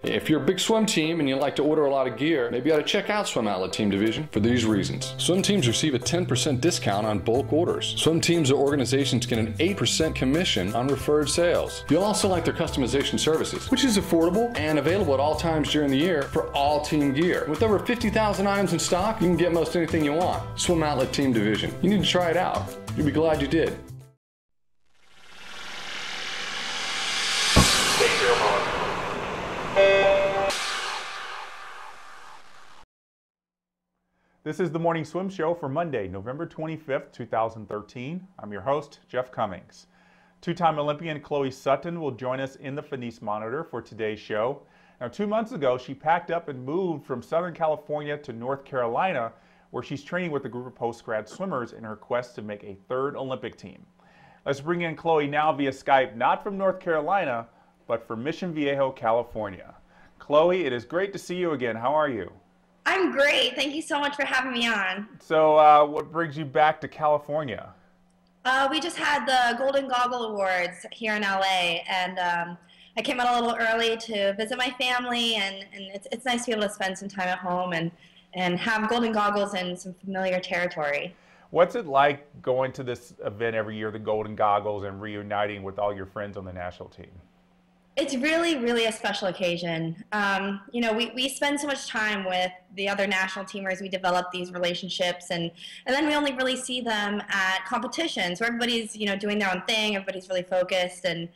If you're a big swim team and you like to order a lot of gear, maybe you ought to check out Swim Outlet Team Division for these reasons. Swim teams receive a 10% discount on bulk orders. Swim teams or organizations get an 8% commission on referred sales. You'll also like their customization services, which is affordable and available at all times during the year for all team gear. With over 50,000 items in stock, you can get most anything you want. Swim Outlet Team Division. You need to try it out. You'll be glad you did. This is the Morning Swim Show for Monday, November 25th, 2013. I'm your host, Jeff Cummings. Two-time Olympian Chloe Sutton will join us in the Finis Monitor for today's show. Now, 2 months ago, she packed up and moved from Southern California to North Carolina, where she's training with a group of postgrad swimmers in her quest to make a third Olympic team. Let's bring in Chloe now via Skype, not from North Carolina, but from Mission Viejo, California. Chloe, it is great to see you again. How are you? I'm great. Thank you so much for having me on. So what brings you back to California? We just had the Golden Goggle Awards here in LA, and I came out a little early to visit my family, and it's nice to be able to spend some time at home and have golden goggles in some familiar territory. What's it like going to this event every year, the Golden Goggles, and reuniting with all your friends on the national team? It's really, really a special occasion. You know, we spend so much time with the other national teamers. We develop these relationships, and then we only really see them at competitions where everybody's, you know, doing their own thing. Everybody's really focused, and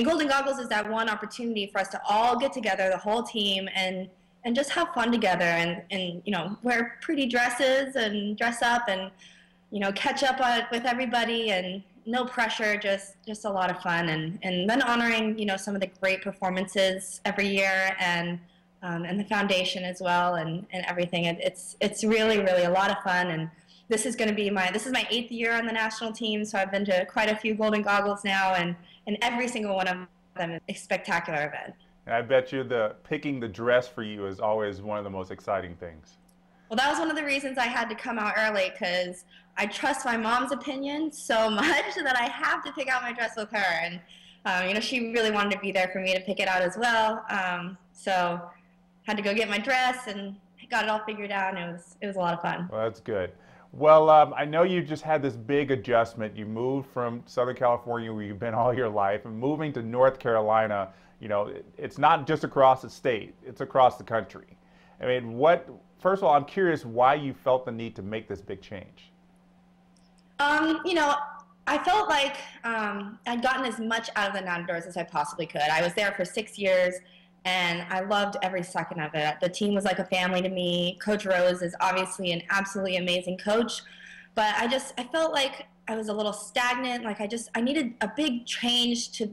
Golden Goggles is that one opportunity for us to all get together, the whole team, and just have fun together, and you know, wear pretty dresses and dress up, and you know, catch up with everybody, and no pressure, just a lot of fun, and then honoring, you know, some of the great performances every year, and the foundation as well, and everything. It's really, really a lot of fun, and this is my 8th year on the national team, so I've been to quite a few Golden Goggles now, and every single one of them is a spectacular event. And I bet you picking the dress for you is always one of the most exciting things. Well, that was one of the reasons I had to come out early, because I trust my mom's opinion so much that I have to pick out my dress with her. And, you know, she really wanted to be there for me to pick it out as well. So had to go get my dress and got it all figured out, and it was a lot of fun. Well, that's good. Well, I know you just had this big adjustment. You moved from Southern California, where you've been all your life, and moving to North Carolina. You know, it's not just across the state, it's across the country. I mean, first of all, I'm curious why you felt the need to make this big change. You know, I felt like I'd gotten as much out of the Nadadores as I possibly could. I was there for 6 years, and I loved every second of it. The team was like a family to me. Coach Rose is obviously an absolutely amazing coach, but I felt like I was a little stagnant. Like I needed a big change to,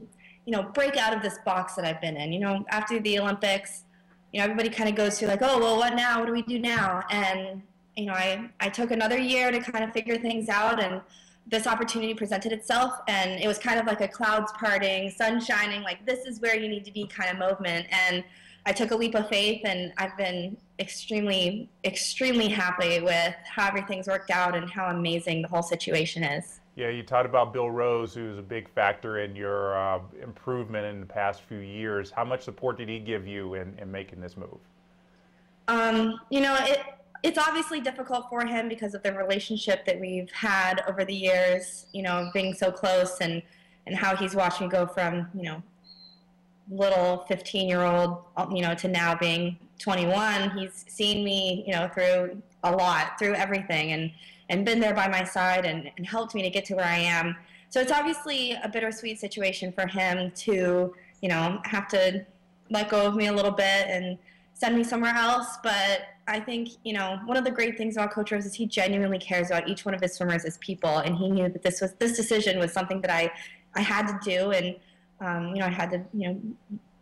you know, break out of this box that I've been in. You know, after the Olympics, you know, everybody kind of goes through like, oh, well, what now? What do we do now? And, you know, I took another year to kind of figure things out, and this opportunity presented itself, and it was kind of like a clouds parting, sun shining, like this is where you need to be kind of movement. And I took a leap of faith, and I've been extremely, extremely happy with how everything's worked out and how amazing the whole situation is. Yeah, you talked about Bill Rose, who's a big factor in your improvement in the past few years. How much support did he give you in making this move? You know, it's obviously difficult for him because of the relationship that we've had over the years, you know, being so close, and how he's watched me go from, you know, little 15-year-old, you know, to now being 21. He's seen me, you know, through a lot, through everything, and been there by my side, and helped me to get to where I am. So it's obviously a bittersweet situation for him to, you know, have to let go of me a little bit and send me somewhere else. But I think, you know, one of the great things about Coach Rose is he genuinely cares about each one of his swimmers as people, and he knew that this decision was something that I had to do, and you know, I had to, you know,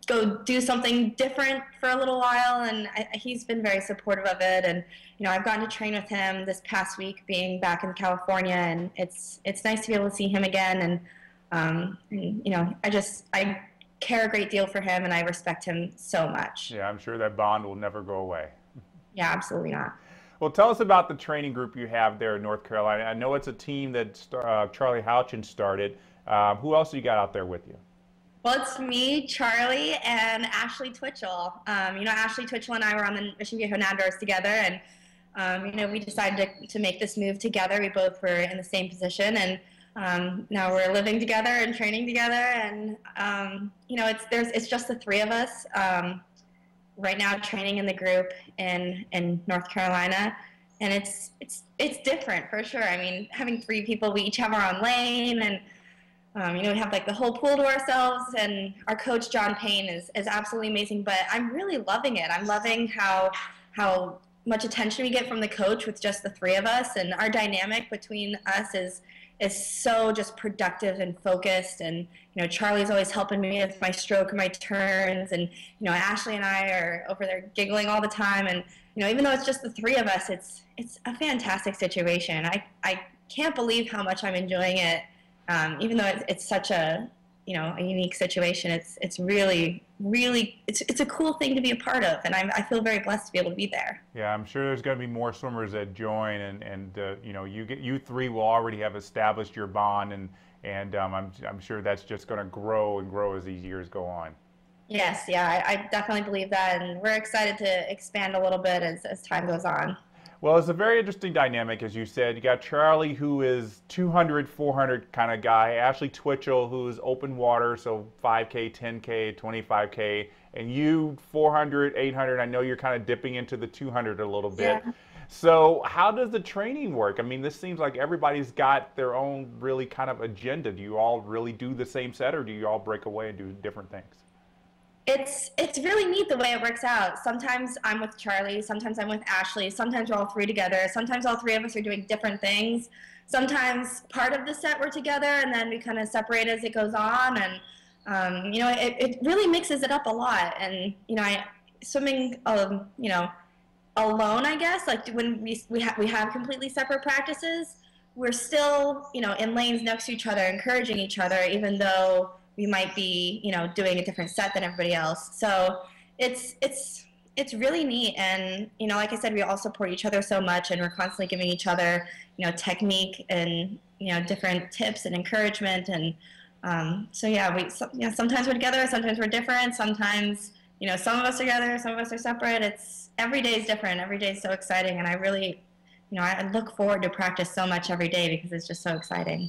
go do something different for a little while, and he's been very supportive of it. And you know, I've gotten to train with him this past week, being back in California, and it's nice to be able to see him again. And you know, I care a great deal for him, and I respect him so much. Yeah, I'm sure that bond will never go away. Yeah, absolutely not. Well, tell us about the training group you have there in North Carolina. I know it's a team that Charlie Houchin started. Who else you got out there with you? Well, it's me, Charlie, and Ashley Twitchell. Ashley Twitchell and I were on the Mission Viejo Nadadores together, and we decided to make this move together. We both were in the same position, and now we're living together and training together. And it's just the three of us right now, training in the group in North Carolina, and it's different for sure. I mean, having three people, we each have our own lane, and we have like the whole pool to ourselves, and our coach John Payne is absolutely amazing. But I'm really loving it. I'm loving how much attention we get from the coach with just the three of us, and our dynamic between us is so just productive and focused. And Charlie's always helping me with my stroke and my turns, and Ashley and I are over there giggling all the time. And even though it's just the three of us, it's a fantastic situation. I can't believe how much I'm enjoying it. Even though it's such a unique situation, it's really it's a cool thing to be a part of, and I feel very blessed to be able to be there. Yeah, I'm sure there's going to be more swimmers that join, and you three will already have established your bond, and I'm sure that's just going to grow and grow as these years go on. Yes, yeah, I definitely believe that, and we're excited to expand a little bit as time goes on. Well, it's a very interesting dynamic, as you said. You got Charlie, who is 200, 400 kind of guy. Ashley Twitchell, who is open water, so 5K, 10K, 25K. And you, 400, 800. I know you're kind of dipping into the 200 a little bit. Yeah. So how does the training work? I mean, this seems like everybody's got their own really kind of agenda. Do you all really do the same set, or do you all break away and do different things? It's really neat the way it works out. Sometimes I'm with Charlie, sometimes I'm with Ashley, sometimes we're all three together, sometimes all three of us are doing different things. Sometimes part of the set we're together, and then we kind of separate as it goes on, and it really mixes it up a lot. And swimming alone, I guess, like when we have completely separate practices, we're still in lanes next to each other, encouraging each other, even though we might be, doing a different set than everybody else. So it's really neat. And, like I said, we all support each other so much, and we're constantly giving each other, technique and, different tips and encouragement. And sometimes we're together, sometimes we're different. Sometimes, some of us are together, some of us are separate. Every day is different. Every day is so exciting. And I really, I look forward to practice so much every day because it's just so exciting.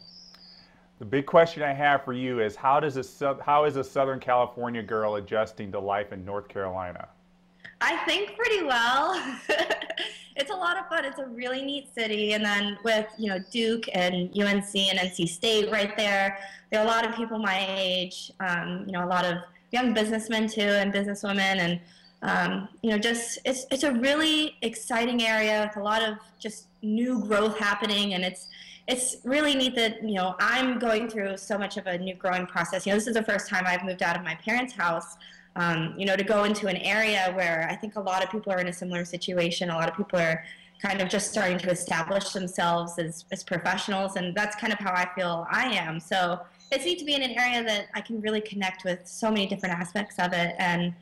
The big question I have for you is how is a Southern California girl adjusting to life in North Carolina? I think pretty well. It's a lot of fun. It's a really neat city, and then with Duke and UNC and NC State right there are a lot of people my age. A lot of young businessmen too and businesswomen, and it's a really exciting area with a lot of just new growth happening, and it's really neat that, I'm going through so much of a new growing process. This is the first time I've moved out of my parents' house, to go into an area where I think a lot of people are in a similar situation. A lot of people are kind of just starting to establish themselves as professionals, and that's kind of how I feel I am. So it's neat to be in an area that I can really connect with so many different aspects of it, and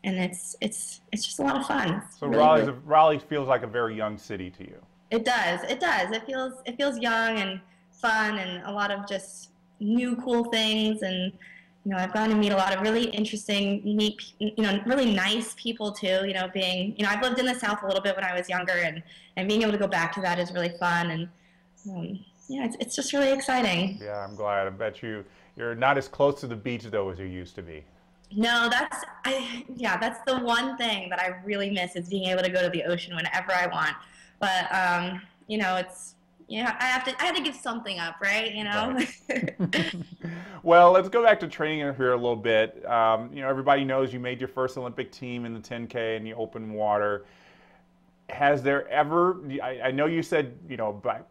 it's just a lot of fun. So really Raleigh feels like a very young city to you. It does. It does. It feels young and fun, and a lot of just new cool things. And I've gotten to meet a lot of really interesting, neat, really nice people too. I've lived in the South a little bit when I was younger, and being able to go back to that is really fun. And it's just really exciting. Yeah, I'm glad. I bet you're not as close to the beach though as you used to be. No, that's the one thing that I really miss, is being able to go to the ocean whenever I want. But I have to give something up, right? Right. Well, let's go back to training here a little bit. Everybody knows you made your first Olympic team in the 10K in the open water. Has there ever? I know you said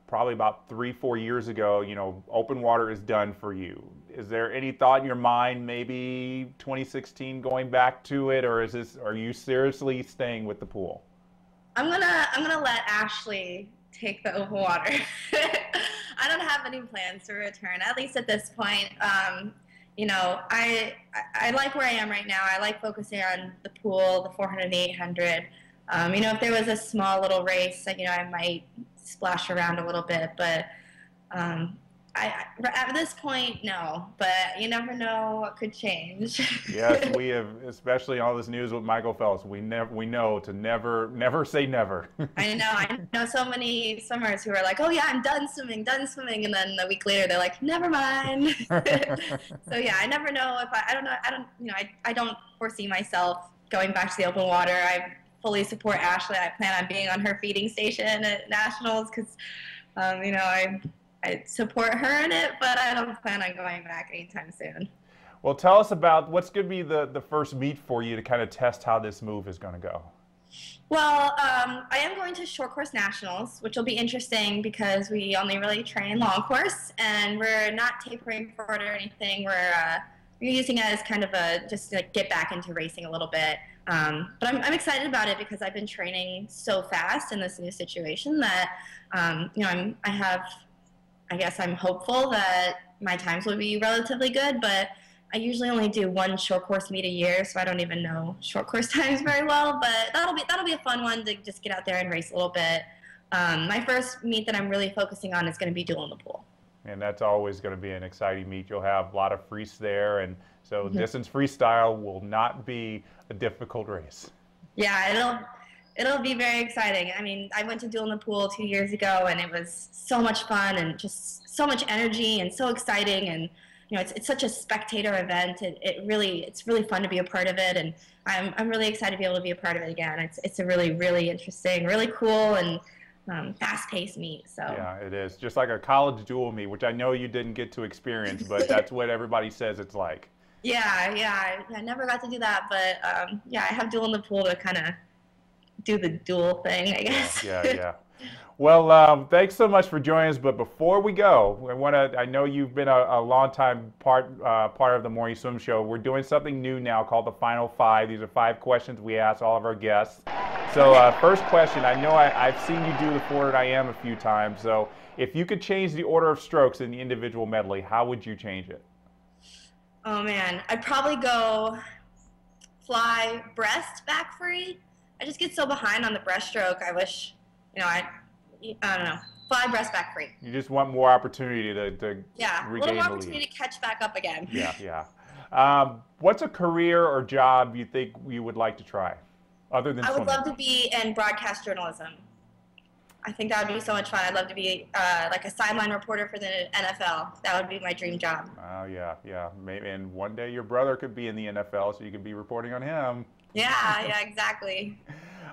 probably about 3-4 years ago, open water is done for you. Is there any thought in your mind, maybe 2016, going back to it, or are you seriously staying with the pool? I'm gonna let Ashley take the open water. I don't have any plans to return, at least at this point. I like where I am right now. I like focusing on the pool, the 400 and 800. If there was a small little race, I might splash around a little bit, but At this point, no, but you never know what could change. Yes, we have, especially all this news with Michael Phelps. We know to never say never. I know so many swimmers who are like, oh yeah, I'm done swimming, and then a week later they're like, never mind. So yeah, I never know if I don't foresee myself going back to the open water. I fully support Ashley. I plan on being on her feeding station at nationals because, I support her in it, but I don't plan on going back anytime soon. Well, tell us about what's going to be the first meet for you to kind of test how this move is going to go. Well, I am going to short course nationals, which will be interesting because we only really train long course, and we're not tapering for it or anything. We're using it as kind of just to get back into racing a little bit. But I'm excited about it because I've been training so fast in this new situation that I guess I'm hopeful that my times will be relatively good, but I usually only do one short course meet a year, so I don't even know short course times very well, but that'll be a fun one to just get out there and race a little bit. My first meet that I'm really focusing on is going to be dual in the pool. And that's always going to be an exciting meet. You'll have a lot of frees there, and so distance freestyle will not be a difficult race. Yeah, it'll be very exciting. I mean, I went to dual in the pool 2 years ago, and it was so much fun and just so much energy and so exciting. And it's such a spectator event. It's really fun to be a part of it, and I'm really excited to be able to be a part of it again. It's a really, really interesting, really cool, and fast-paced meet. So yeah, it is just like a college dual meet, which I know you didn't get to experience, but that's what everybody says it's like. Yeah, I never got to do that, but yeah, I have dual in the pool to kind of do the dual thing, I guess. Yeah. Well, thanks so much for joining us. But before we go, I know you've been a long time part of the Morning Swim Show. We're doing something new now called the Final Five. These are 5 questions we ask all of our guests. So first question, I know I've seen you do the forward I am a few times. So if you could change the order of strokes in the individual medley, how would you change it? Oh man, I'd probably go fly breast back free. I just get so behind on the breaststroke. I wish, I don't know, fly breast back free. You just want more opportunity to regain a little more opportunity to catch back up again. Yeah. What's a career or job you think you would like to try, other than swimming? I would love to be in broadcast journalism. I think that would be so much fun. I'd love to be like a sideline reporter for the NFL. That would be my dream job. Oh, yeah. Maybe, and one day your brother could be in the NFL, so you could be reporting on him. Yeah, exactly.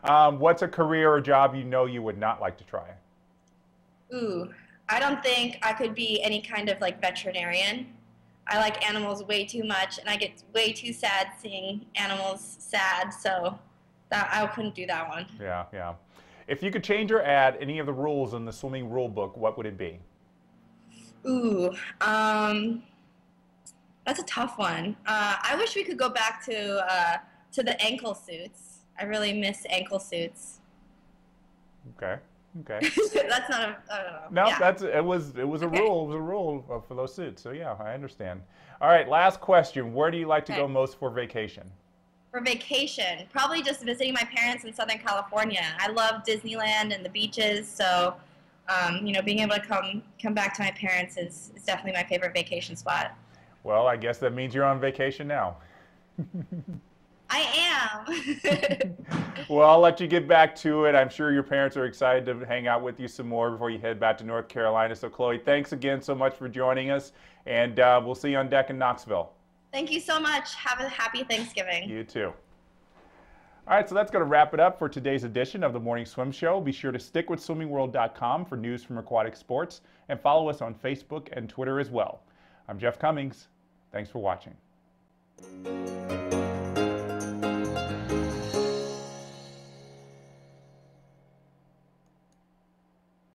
What's a career or job you would not like to try? Ooh, I don't think I could be any kind of like veterinarian. I like animals way too much, and I get way too sad seeing animals sad, so I couldn't do that one. Yeah. If you could change or add any of the rules in the swimming rule book, what would it be? Ooh, that's a tough one. I wish we could go back to the ankle suits. I really miss ankle suits. Okay. That's not a, I don't know. No, yeah. it was a rule. It was a rule for those suits. So yeah, I understand. All right, last question. Where do you like to go most for vacation? For vacation, probably just visiting my parents in Southern California. I love Disneyland and the beaches, so being able to come back to my parents is definitely my favorite vacation spot. Well, I guess that means you're on vacation now. I am. Well, I'll let you get back to it. I'm sure your parents are excited to hang out with you some more before you head back to North Carolina. So, Chloe, thanks again so much for joining us, and we'll see you on deck in Knoxville. Thank you so much. Have a happy Thanksgiving. You too. All right, so that's going to wrap it up for today's edition of the Morning Swim Show. Be sure to stick with swimmingworld.com for news from aquatic sports, and follow us on Facebook and Twitter as well. I'm Jeff Cummings. Thanks for watching.